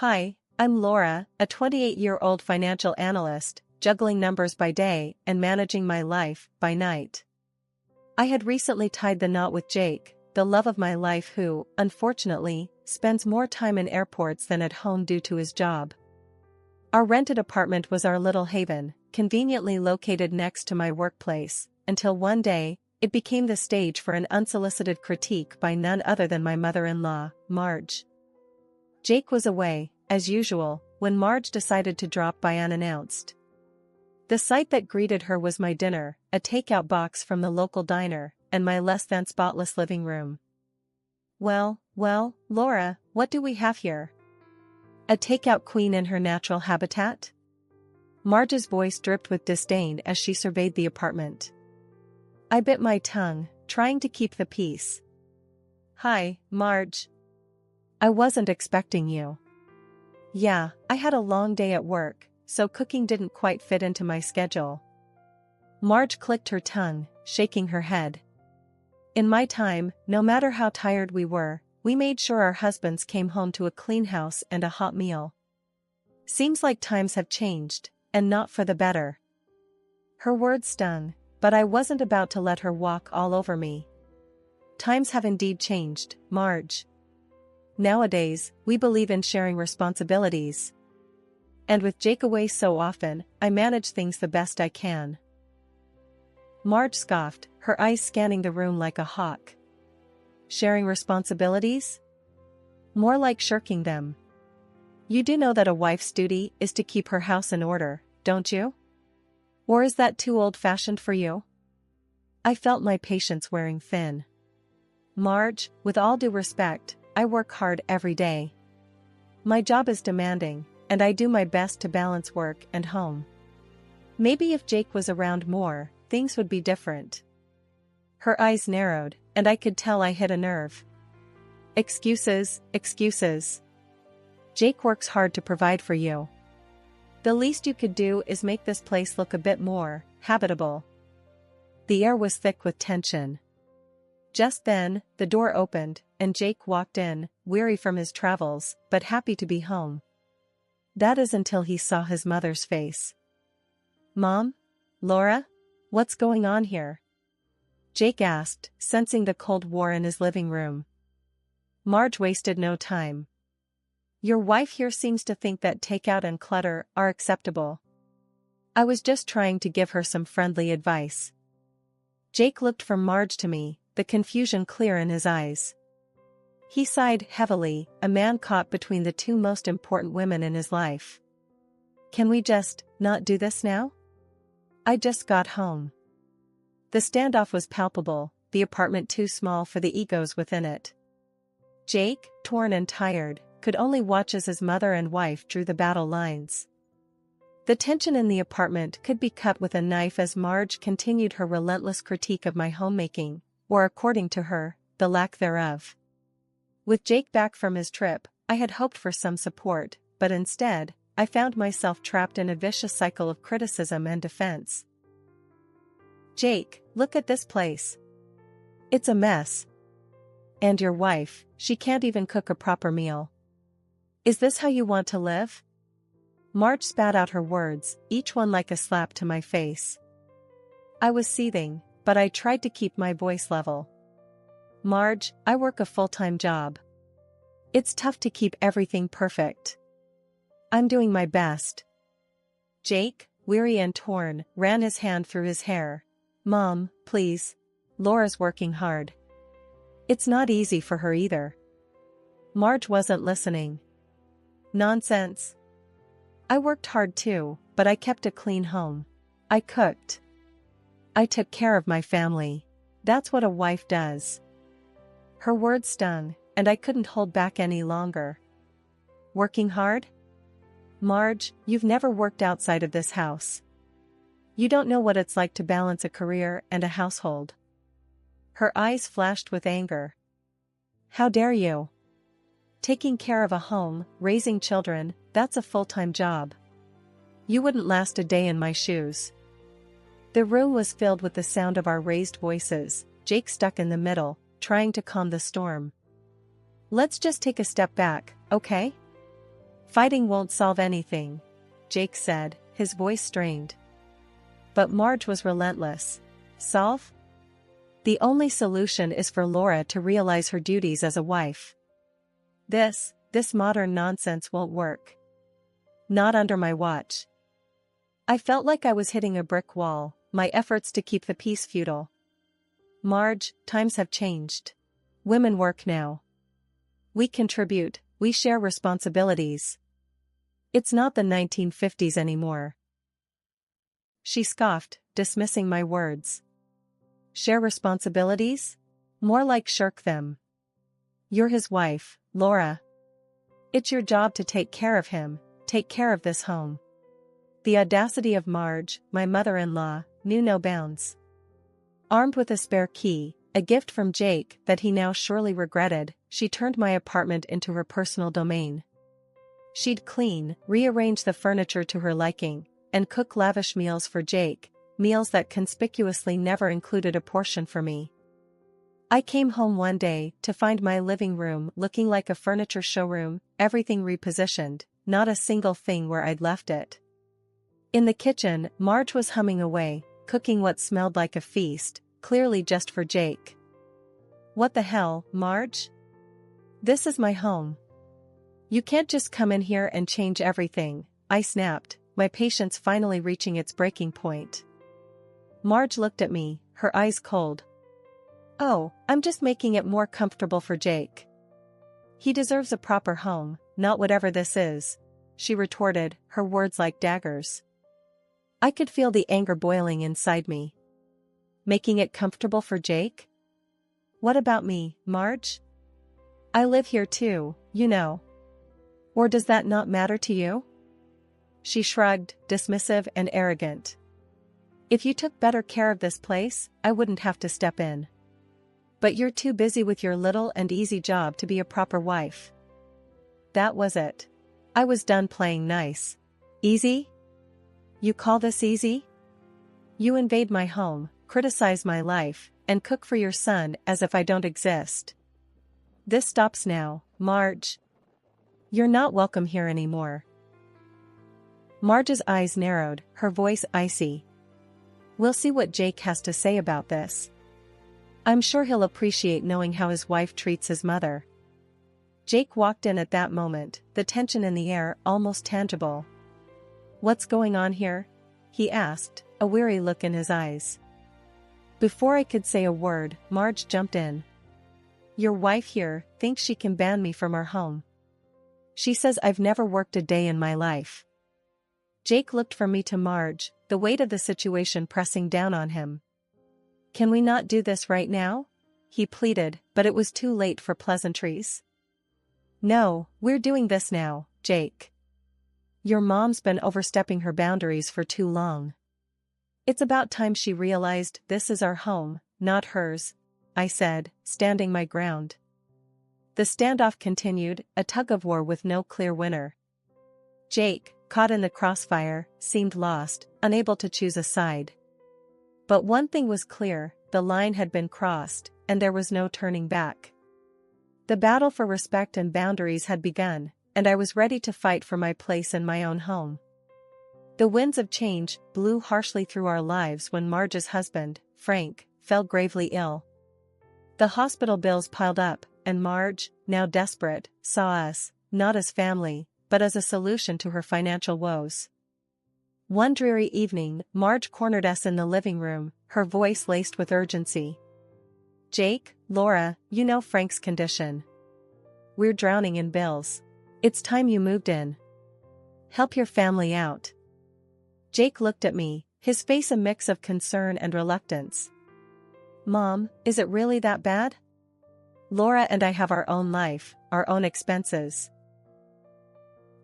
Hi, I'm Laura, a 28-year-old financial analyst, juggling numbers by day and managing my life by night. I had recently tied the knot with Jake, the love of my life who, unfortunately, spends more time in airports than at home due to his job. Our rented apartment was our little haven, conveniently located next to my workplace, until one day, it became the stage for an unsolicited critique by none other than my mother-in-law, Marge. Jake was away, as usual, when Marge decided to drop by unannounced. The sight that greeted her was my dinner, a takeout box from the local diner, and my less-than-spotless living room. Well, Laura, what do we have here? A takeout queen in her natural habitat? Marge's voice dripped with disdain as she surveyed the apartment. I bit my tongue, trying to keep the peace. Hi, Marge. I wasn't expecting you. Yeah, I had a long day at work, so cooking didn't quite fit into my schedule. Marge clicked her tongue, shaking her head. In my time, no matter how tired we were, we made sure our husbands came home to a clean house and a hot meal. Seems like times have changed, and not for the better. Her words stung, but I wasn't about to let her walk all over me. Times have indeed changed, Marge. Nowadays, we believe in sharing responsibilities. And with Jake away so often, I manage things the best I can. Marge scoffed, her eyes scanning the room like a hawk. Sharing responsibilities? More like shirking them. You do know that a wife's duty is to keep her house in order, don't you? Or is that too old-fashioned for you? I felt my patience wearing thin. Marge, with all due respect, I work hard every day. My job is demanding, and I do my best to balance work and home. Maybe if Jake was around more, things would be different. Her eyes narrowed, and I could tell I hit a nerve. Excuses. Jake works hard to provide for you. The least you could do is make this place look a bit more habitable. The air was thick with tension. Just then, the door opened, and Jake walked in, weary from his travels, but happy to be home. That is until he saw his mother's face. Mom? Laura? What's going on here? Jake asked, sensing the Cold War in his living room. Marge wasted no time. Your wife here seems to think that takeout and clutter are acceptable. I was just trying to give her some friendly advice. Jake looked from Marge to me, the confusion clear in his eyes. He sighed heavily, a man caught between the two most important women in his life. Can we just not do this now? I just got home. The standoff was palpable, the apartment too small for the egos within it. Jake, torn and tired, could only watch as his mother and wife drew the battle lines. The tension in the apartment could be cut with a knife as Marge continued her relentless critique of my homemaking, or according to her, the lack thereof. With Jake back from his trip, I had hoped for some support, but instead, I found myself trapped in a vicious cycle of criticism and defense. Jake, look at this place. It's a mess. And your wife, she can't even cook a proper meal. Is this how you want to live? Marge spat out her words, each one like a slap to my face. I was seething, but I tried to keep my voice level. Marge, I work a full-time job. It's tough to keep everything perfect. I'm doing my best. Jake, weary and torn, ran his hand through his hair. Mom, please. Laura's working hard. It's not easy for her either. Marge wasn't listening. Nonsense. I worked hard too, but I kept a clean home. I cooked. I took care of my family. That's what a wife does. Her words stung, and I couldn't hold back any longer. Working hard? Marge, you've never worked outside of this house. You don't know what it's like to balance a career and a household. Her eyes flashed with anger. How dare you? Taking care of a home, raising children, that's a full-time job. You wouldn't last a day in my shoes. The room was filled with the sound of our raised voices, Jake stuck in the middle, trying to calm the storm. Let's just take a step back, okay? Fighting won't solve anything, Jake said, his voice strained. But Marge was relentless. Solve? The only solution is for Laura to realize her duties as a wife. This modern nonsense won't work. Not under my watch. I felt like I was hitting a brick wall, my efforts to keep the peace futile. Marge, times have changed. Women work now. We contribute, we share responsibilities. It's not the 1950s anymore. She scoffed, dismissing my words. Share responsibilities? More like shirk them. You're his wife, Laura. It's your job to take care of him, take care of this home. The audacity of Marge, my mother-in-law, knew no bounds. Armed with a spare key, a gift from Jake that he now surely regretted, she turned my apartment into her personal domain. She'd clean, rearrange the furniture to her liking, and cook lavish meals for Jake, meals that conspicuously never included a portion for me. I came home one day to find my living room looking like a furniture showroom, everything repositioned, not a single thing where I'd left it. In the kitchen, Marge was humming away, cooking what smelled like a feast, clearly just for Jake. What the hell, Marge? This is my home. You can't just come in here and change everything, I snapped, my patience finally reaching its breaking point. Marge looked at me, her eyes cold. Oh, I'm just making it more comfortable for Jake. He deserves a proper home, not whatever this is, she retorted, her words like daggers. I could feel the anger boiling inside me. Making it comfortable for Jake? What about me, Marge? I live here too, you know. Or does that not matter to you? She shrugged, dismissive and arrogant. If you took better care of this place, I wouldn't have to step in. But you're too busy with your little and easy job to be a proper wife. That was it. I was done playing nice. Easy? You call this easy? You invade my home, criticize my life, and cook for your son as if I don't exist. This stops now, Marge. You're not welcome here anymore. Marge's eyes narrowed, her voice icy. We'll see what Jake has to say about this. I'm sure he'll appreciate knowing how his wife treats his mother. Jake walked in at that moment, the tension in the air almost tangible. What's going on here? He asked, a weary look in his eyes. Before I could say a word, Marge jumped in. Your wife here thinks she can ban me from our home. She says I've never worked a day in my life. Jake looked from me to Marge, the weight of the situation pressing down on him. Can we not do this right now? He pleaded, but it was too late for pleasantries. No, we're doing this now, Jake. Your mom's been overstepping her boundaries for too long. It's about time she realized this is our home, not hers, I said, standing my ground. The standoff continued, a tug-of-war with no clear winner. Jake, caught in the crossfire, seemed lost, unable to choose a side. But one thing was clear, the line had been crossed, and there was no turning back. The battle for respect and boundaries had begun, and I was ready to fight for my place in my own home. The winds of change blew harshly through our lives when Marge's husband, Frank, fell gravely ill. The hospital bills piled up, and Marge, now desperate, saw us, not as family, but as a solution to her financial woes. One dreary evening, Marge cornered us in the living room, her voice laced with urgency. Jake, Laura, you know Frank's condition. We're drowning in bills. It's time you moved in. Help your family out. Jake looked at me, his face a mix of concern and reluctance. Mom, is it really that bad? Laura and I have our own life, our own expenses.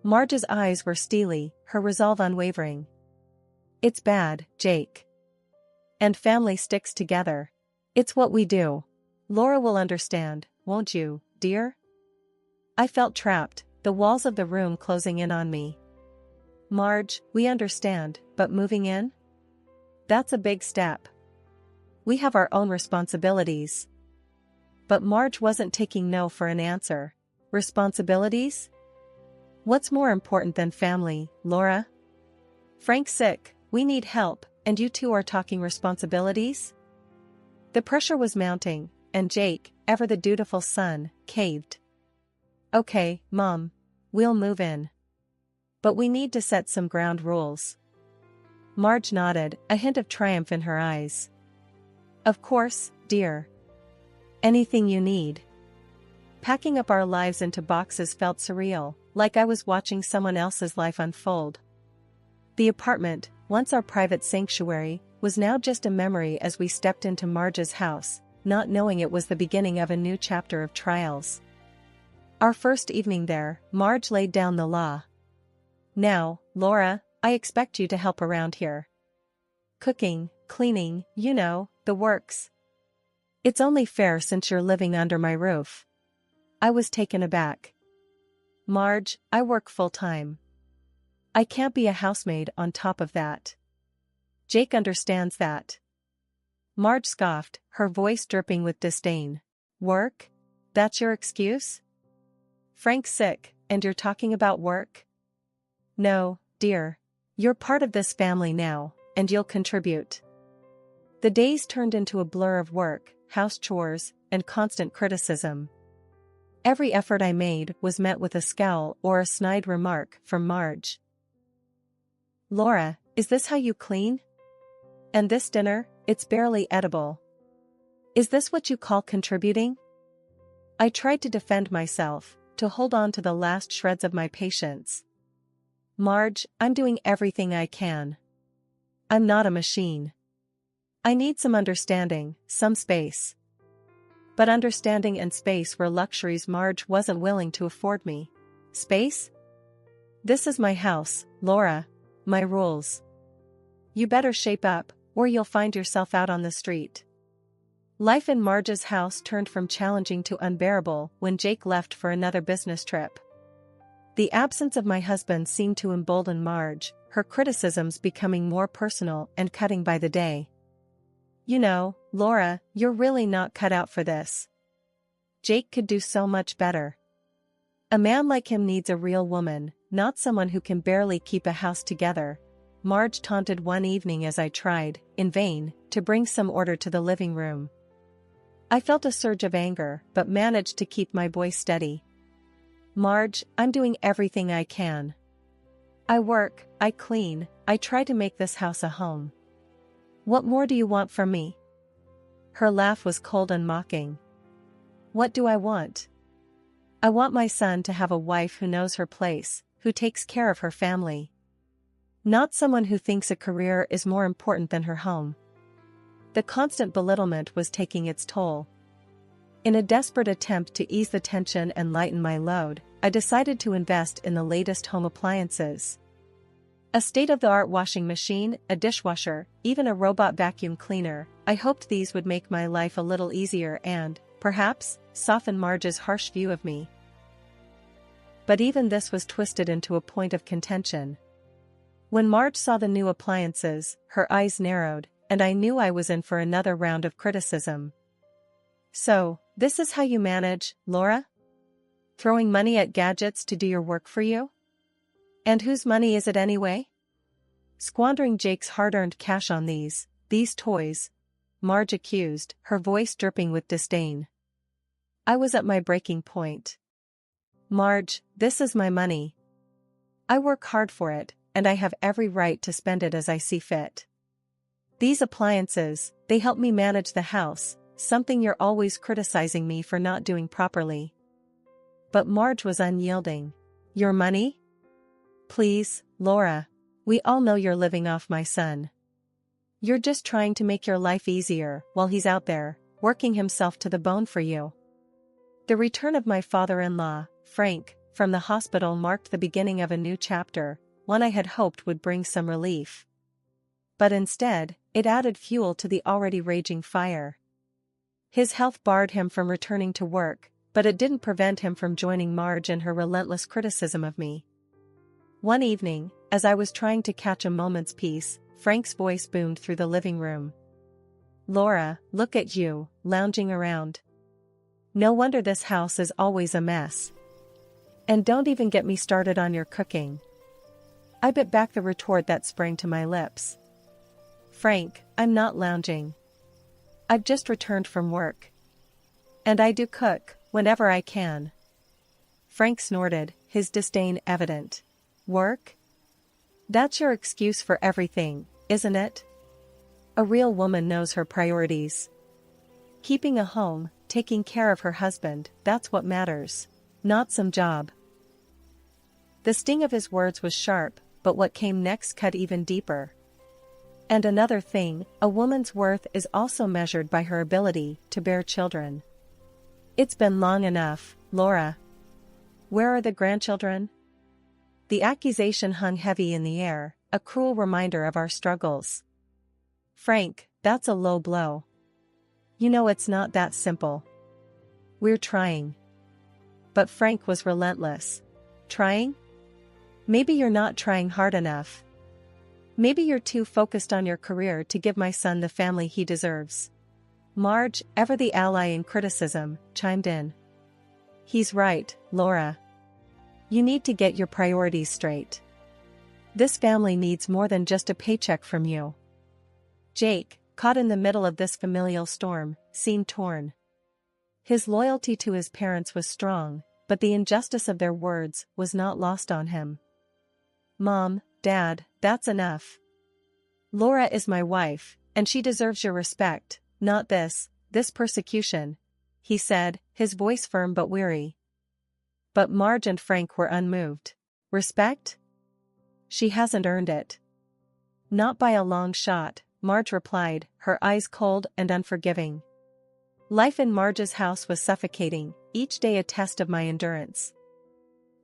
Marge's eyes were steely, her resolve unwavering. It's bad, Jake. And family sticks together. It's what we do. Laura will understand, won't you, dear? I felt trapped, the walls of the room closing in on me. Marge, we understand, but moving in? That's a big step. We have our own responsibilities. But Marge wasn't taking no for an answer. Responsibilities? What's more important than family, Laura? Frank's sick, we need help, and you two are talking responsibilities? The pressure was mounting, and Jake, ever the dutiful son, caved. Okay, Mom. We'll move in. But we need to set some ground rules. Marge nodded, a hint of triumph in her eyes. Of course, dear. Anything you need. Packing up our lives into boxes felt surreal, like I was watching someone else's life unfold. The apartment, once our private sanctuary, was now just a memory as we stepped into Marge's house, not knowing it was the beginning of a new chapter of trials. Our first evening there, Marge laid down the law. Now, Laura, I expect you to help around here. Cooking, cleaning, you know, the works. It's only fair since you're living under my roof. I was taken aback. Marge, I work full-time. I can't be a housemaid on top of that. Jake understands that. Marge scoffed, her voice dripping with disdain. Work? That's your excuse? Frank's sick, and you're talking about work? No, dear. You're part of this family now, and you'll contribute. The days turned into a blur of work, house chores, and constant criticism. Every effort I made was met with a scowl or a snide remark from Marge. Laura, is this how you clean? And this dinner, it's barely edible. Is this what you call contributing? I tried to defend myself, to hold on to the last shreds of my patience. Marge, I'm doing everything I can. I'm not a machine. I need some understanding, some space. But understanding and space were luxuries Marge wasn't willing to afford me. Space? This is my house, Laura. My rules. You better shape up, or you'll find yourself out on the street. Life in Marge's house turned from challenging to unbearable when Jake left for another business trip. The absence of my husband seemed to embolden Marge, her criticisms becoming more personal and cutting by the day. You know, Laura, you're really not cut out for this. Jake could do so much better. A man like him needs a real woman, not someone who can barely keep a house together. Marge taunted one evening as I tried, in vain, to bring some order to the living room. I felt a surge of anger, but managed to keep my voice steady. Marge, I'm doing everything I can. I work, I clean, I try to make this house a home. What more do you want from me? Her laugh was cold and mocking. What do I want? I want my son to have a wife who knows her place, who takes care of her family. Not someone who thinks a career is more important than her home. The constant belittlement was taking its toll. In a desperate attempt to ease the tension and lighten my load, I decided to invest in the latest home appliances. A state-of-the-art washing machine, a dishwasher, even a robot vacuum cleaner. I hoped these would make my life a little easier and, perhaps, soften Marge's harsh view of me. But even this was twisted into a point of contention. When Marge saw the new appliances, her eyes narrowed, and I knew I was in for another round of criticism. So, this is how you manage, Laura? Throwing money at gadgets to do your work for you? And whose money is it anyway? Squandering Jake's hard-earned cash on these toys, Marge accused, her voice dripping with disdain. I was at my breaking point. Marge, this is my money. I work hard for it, and I have every right to spend it as I see fit. These appliances, they help me manage the house, something you're always criticizing me for not doing properly. But Marge was unyielding. Your money? Please, Laura. We all know you're living off my son. You're just trying to make your life easier while he's out there, working himself to the bone for you. The return of my father-in-law, Frank, from the hospital marked the beginning of a new chapter, one I had hoped would bring some relief. But instead, it added fuel to the already raging fire. His health barred him from returning to work, but it didn't prevent him from joining Marge in her relentless criticism of me. One evening, as I was trying to catch a moment's peace, Frank's voice boomed through the living room. Laura, look at you, lounging around. No wonder this house is always a mess. And don't even get me started on your cooking. I bit back the retort that sprang to my lips. Frank, I'm not lounging. I've just returned from work. And I do cook, whenever I can. Frank snorted, his disdain evident. Work? That's your excuse for everything, isn't it? A real woman knows her priorities. Keeping a home, taking care of her husband, that's what matters. Not some job. The sting of his words was sharp, but what came next cut even deeper. And another thing, a woman's worth is also measured by her ability to bear children. It's been long enough, Laura. Where are the grandchildren? The accusation hung heavy in the air, a cruel reminder of our struggles. Frank, that's a low blow. You know it's not that simple. We're trying. But Frank was relentless. Trying? Maybe you're not trying hard enough. Maybe you're too focused on your career to give my son the family he deserves. Marge, ever the ally in criticism, chimed in. He's right, Laura. You need to get your priorities straight. This family needs more than just a paycheck from you. Jake, caught in the middle of this familial storm, seemed torn. His loyalty to his parents was strong, but the injustice of their words was not lost on him. Mom, Dad, that's enough. Laura is my wife, and she deserves your respect, not this persecution, he said, his voice firm but weary. But Marge and Frank were unmoved. Respect? She hasn't earned it. Not by a long shot, Marge replied, her eyes cold and unforgiving. Life in Marge's house was suffocating, each day a test of my endurance.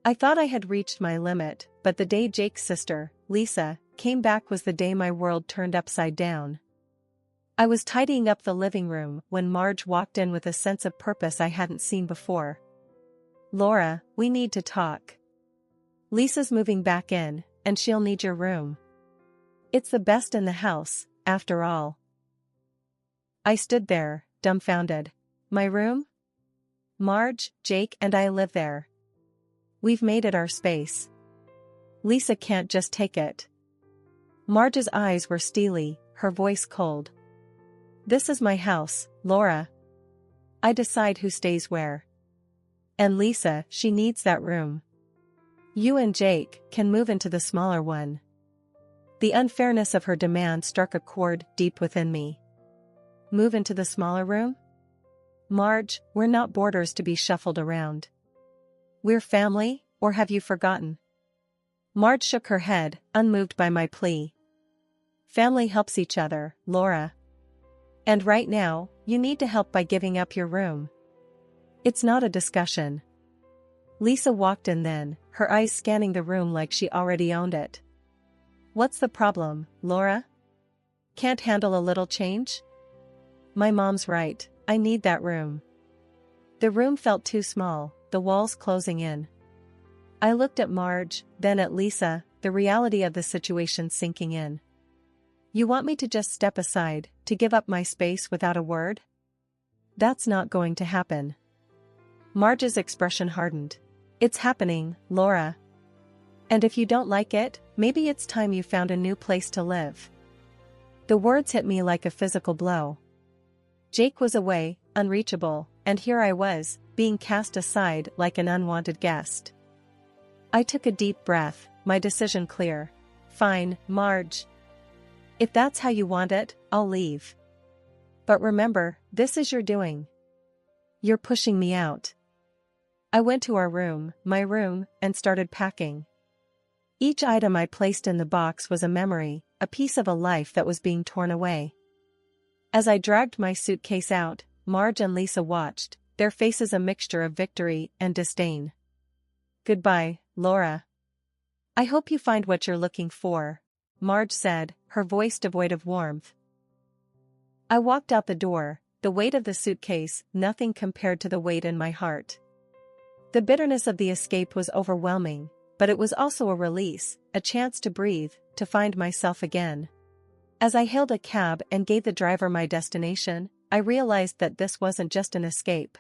I thought I had reached my limit, but the day Jake's sister, Lisa, came back was the day my world turned upside down. I was tidying up the living room when Marge walked in with a sense of purpose I hadn't seen before. Laura, we need to talk. Lisa's moving back in, and she'll need your room. It's the best in the house, after all. I stood there, dumbfounded. My room? Marge, Jake and I live there. We've made it our space. Lisa can't just take it. Marge's eyes were steely, her voice cold. This is my house, Laura. I decide who stays where. And Lisa, she needs that room. You and Jake can move into the smaller one. The unfairness of her demand struck a chord deep within me. Move into the smaller room? Marge, we're not boarders to be shuffled around. We're family, or have you forgotten? Marge shook her head, unmoved by my plea. Family helps each other, Laura. And right now, you need to help by giving up your room. It's not a discussion. Lisa walked in then, her eyes scanning the room like she already owned it. What's the problem, Laura? Can't handle a little change? My mom's right, I need that room. The room felt too small, the walls closing in. I looked at Marge, then at Lisa, the reality of the situation sinking in. You want me to just step aside, to give up my space without a word? That's not going to happen. Marge's expression hardened. It's happening, Laura. And if you don't like it, maybe it's time you found a new place to live. The words hit me like a physical blow. Jake was away, unreachable, and here I was, being cast aside like an unwanted guest. I took a deep breath, my decision clear. Fine, Marge. If that's how you want it, I'll leave. But remember, this is your doing. You're pushing me out. I went to our room, my room, and started packing. Each item I placed in the box was a memory, a piece of a life that was being torn away. As I dragged my suitcase out, Marge and Lisa watched, their faces a mixture of victory and disdain. Goodbye, Laura. I hope you find what you're looking for, Marge said, her voice devoid of warmth. I walked out the door, the weight of the suitcase, nothing compared to the weight in my heart. The bitterness of the escape was overwhelming, but it was also a release, a chance to breathe, to find myself again. As I hailed a cab and gave the driver my destination, I realized that this wasn't just an escape.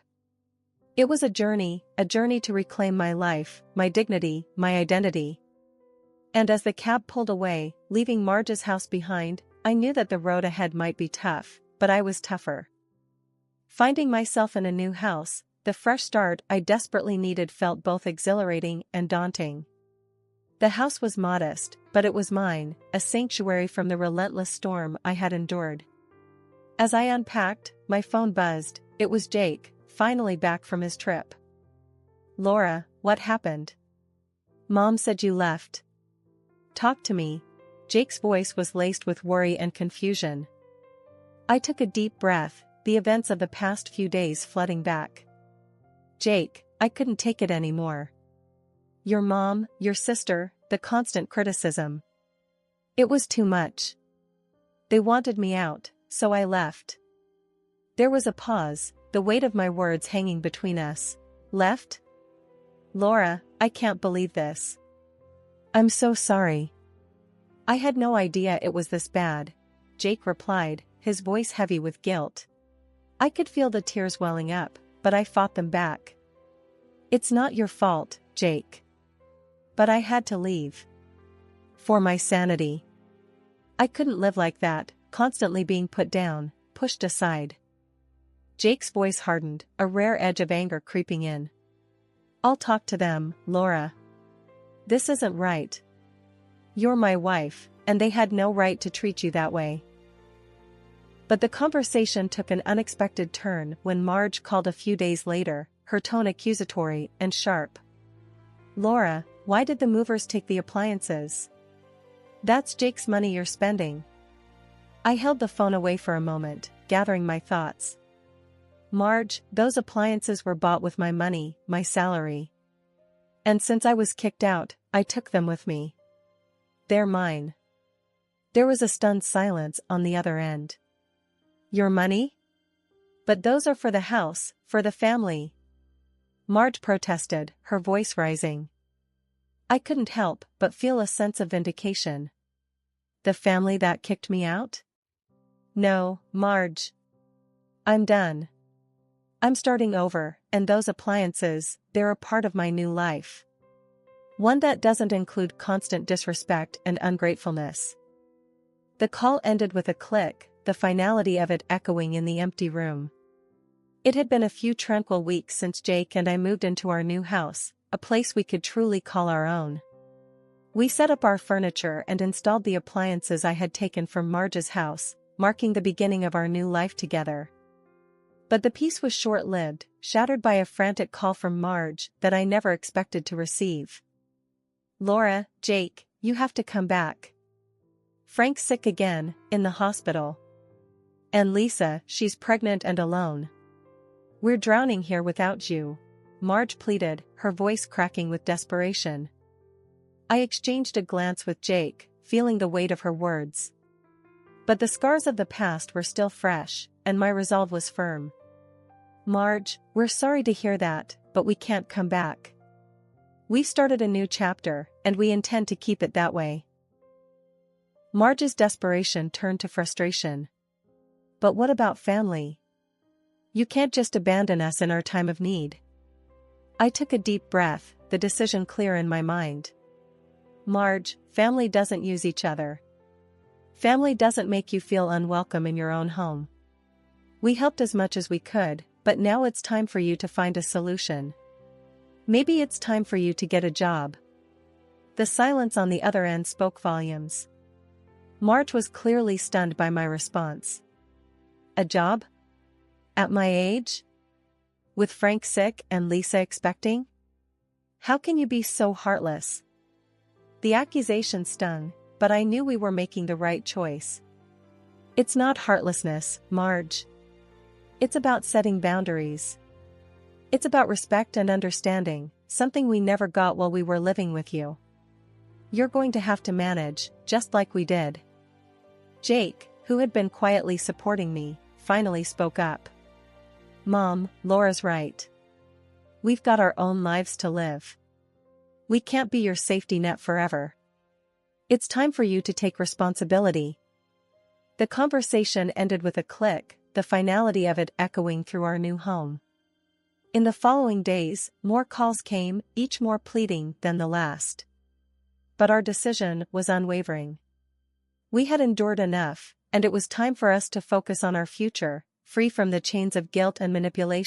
It was a journey to reclaim my life, my dignity, my identity. And as the cab pulled away, leaving Marge's house behind, I knew that the road ahead might be tough, but I was tougher. Finding myself in a new house, the fresh start I desperately needed felt both exhilarating and daunting. The house was modest, but it was mine, a sanctuary from the relentless storm I had endured. As I unpacked, my phone buzzed. It was Jake, finally back from his trip. "Laura, what happened? Mom said you left. Talk to me." Jake's voice was laced with worry and confusion. I took a deep breath, the events of the past few days flooding back. "Jake, I couldn't take it anymore. Your mom, your sister, the constant criticism. It was too much. They wanted me out, so I left." There was a pause, the weight of my words hanging between us. "Left? Laura, I can't believe this. I'm so sorry." "I had no idea it was this bad," Jake replied, his voice heavy with guilt. I could feel the tears welling up, but I fought them back. "It's not your fault, Jake. But I had to leave. For my sanity. I couldn't live like that, constantly being put down, pushed aside." Jake's voice hardened, a rare edge of anger creeping in. "I'll talk to them, Laura. This isn't right. You're my wife, and they had no right to treat you that way." But the conversation took an unexpected turn when Marge called a few days later, her tone accusatory and sharp. "Laura, why did the movers take the appliances? That's Jake's money you're spending." I held the phone away for a moment, gathering my thoughts. "Marge, those appliances were bought with my money, my salary. And since I was kicked out, I took them with me. They're mine." There was a stunned silence on the other end. "Your money? But those are for the house, for the family," Marge protested, her voice rising. I couldn't help but feel a sense of vindication. "The family that kicked me out? No, Marge. I'm done. I'm starting over, and those appliances, they're a part of my new life. One that doesn't include constant disrespect and ungratefulness." The call ended with a click, the finality of it echoing in the empty room. It had been a few tranquil weeks since Jake and I moved into our new house, a place we could truly call our own. We set up our furniture and installed the appliances I had taken from Marge's house, marking the beginning of our new life together. But the peace was short-lived, shattered by a frantic call from Marge that I never expected to receive. "Laura, Jake, you have to come back. Frank's sick again, in the hospital. And Lisa, she's pregnant and alone. We're drowning here without you," Marge pleaded, her voice cracking with desperation. I exchanged a glance with Jake, feeling the weight of her words. But the scars of the past were still fresh, and my resolve was firm. "Marge, we're sorry to hear that, but we can't come back. We've started a new chapter, and we intend to keep it that way." Marge's desperation turned to frustration. "But what about family? You can't just abandon us in our time of need." I took a deep breath, the decision clear in my mind. "Marge, family doesn't use each other. Family doesn't make you feel unwelcome in your own home. We helped as much as we could, but now it's time for you to find a solution. Maybe it's time for you to get a job." The silence on the other end spoke volumes. Marge was clearly stunned by my response. "A job? At my age? With Frank sick and Lisa expecting? How can you be so heartless?" The accusation stung, but I knew we were making the right choice. "It's not heartlessness, Marge. It's about setting boundaries. It's about respect and understanding, something we never got while we were living with you. You're going to have to manage, just like we did." Jake, who had been quietly supporting me, finally spoke up. "Mom, Laura's right. We've got our own lives to live. We can't be your safety net forever. It's time for you to take responsibility." The conversation ended with a click, the finality of it echoing through our new home. In the following days, more calls came, each more pleading than the last. But our decision was unwavering. We had endured enough, and it was time for us to focus on our future, free from the chains of guilt and manipulation.